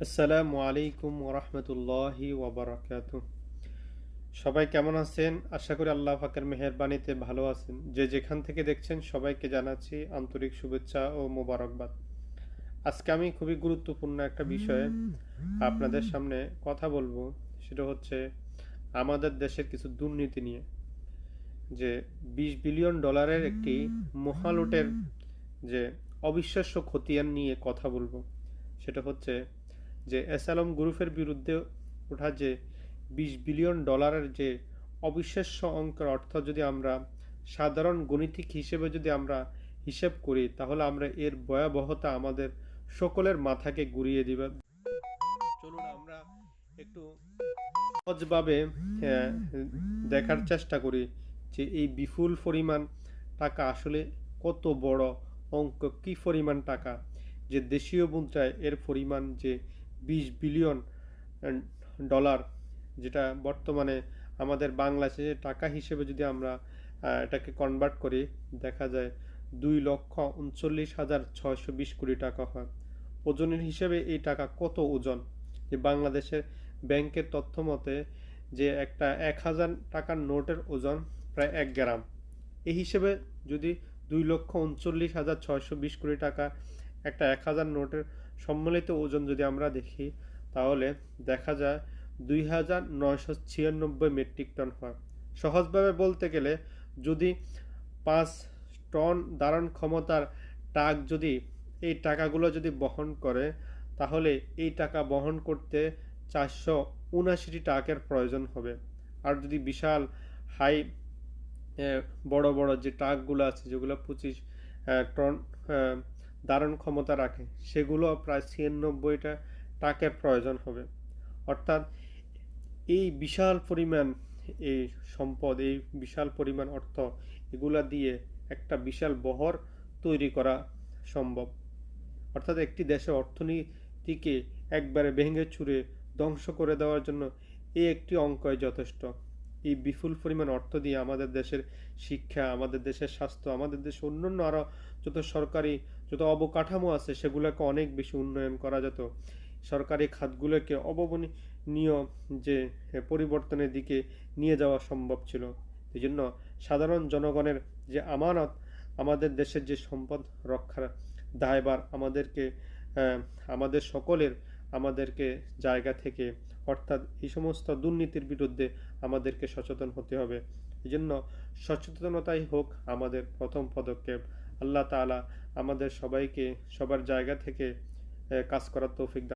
আসসালামু আলাইকুম ওরহমতুল্লাহি ওবরাকাতুহ। সবাই কেমন আছেন? আশা করি আল্লাহ পাকের মেহেরবানিতে ভালো আছেন। যে যেখান থেকে দেখছেন সবাইকে জানাচ্ছি আন্তরিক শুভেচ্ছা ও মোবারকবাদ। আজকে আমি খুবই গুরুত্বপূর্ণ একটা বিষয়ে আপনাদের সামনে কথা বলবো। সেটা হচ্ছে আমাদের দেশের কিছু দুর্নীতি নিয়ে। যে 20 বিলিয়ন ডলারের একটি মহালুটের যে অবিশ্বাস্য খতিয়ান নিয়ে কথা বলবো। সেটা হচ্ছে যে অ্যাসালম গ্রুপের বিরুদ্ধে ওঠা যে 20 বিলিয়ন ডলারের যে অবিশ্বাস্য অঙ্কের অর্থ যদি আমরা সাধারণ গণিতিক হিসেবে যদি আমরা হিসেব করি, তাহলে আমরা এর ভয়াবহতা আমাদের সকলের মাথাকে ঘুরিয়ে দিবে। চলুন আমরা একটু সহজভাবে আহ, দেখার চেষ্টা করি যে এই বিপুল পরিমাণ টাকা আসলে কত বড় অঙ্ক, কি পরিমাণ টাকা, যে দেশীয় মুদ্রায় এর পরিমাণ যে 20 বিলিয়ন ডলার, যেটা বর্তমানে আমাদের বাংলাদেশে টাকা হিসেবে যদি আমরা এটাকে কনভার্ট করি, দেখা যায় 2,39,620 কোটি টাকা হয়। ওজনের হিসেবে এই টাকা কত ওজন, যে বাংলাদেশের ব্যাংকের তথ্য মতে যে একটা 1,000 টাকার নোটের ওজন প্রায় 1 গ্রাম। এই হিসেবে যদি 2,39,620 কোটি টাকা একটা 1,000 নোটের সম্মিলিত ওজন যদি আমরা দেখি, তাহলে দেখা যায় 2,996 মেট্রিক টন হয়। সহজভাবে বলতে গেলে, যদি 5 টন ধারণ ক্ষমতার ট্রাক যদি এই টাকাগুলো যদি বহন করে, তাহলে এই টাকা বহন করতে 479টি ট্রাকের প্রয়োজন হবে। আর যদি বিশাল হাই বড় বড় যে ট্রাকগুলো আছে, যেগুলো 25 টন ধারণ ক্ষমতা রাখে, সেগুলো প্রায় 96টা ট্রাকের প্রয়োজন হবে। অর্থাৎ এই বিশাল পরিমাণ এই সম্পদ, এই বিশাল পরিমাণ অর্থ, এগুলা দিয়ে একটা বিশাল বহর তৈরি করা সম্ভব। অর্থাৎ একটি দেশের অর্থনীতিকে একবারে ভেঙে চুরে ধ্বংস করে দেওয়ার জন্য এই একটি অঙ্কই যথেষ্ট। এই বিপুল পরিমাণ অর্থ দিয়ে আমাদের দেশের শিক্ষা, আমাদের দেশের স্বাস্থ্য, আমাদের দেশে অন্যান্য আরও যত সরকারি যত অবকাঠামো আছে, সেগুলোকে অনেক বেশি উন্নয়ন করা যেত। সরকারি খাতগুলোকে অভাবনীয় যে পরিবর্তনের দিকে নিয়ে যাওয়া সম্ভব ছিল। এই জন্য সাধারণ জনগণের যে আমানত, আমাদের দেশের যে সম্পদ রক্ষার দায়ভার আমাদেরকে, আমাদের সকলের, আমাদেরকে জায়গা থেকে, অর্থাৎ এই সমস্ত দুর্নীতির বিরুদ্ধে আমাদেরকে সচেতন হতে হবে। এই জন্য সচেতনতাই হোক আমাদের প্রথম পদক্ষেপ। আল্লাহ তাআলা আমাদের সবাইকে সবার জায়গা থেকে কাজ করার তৌফিক দান।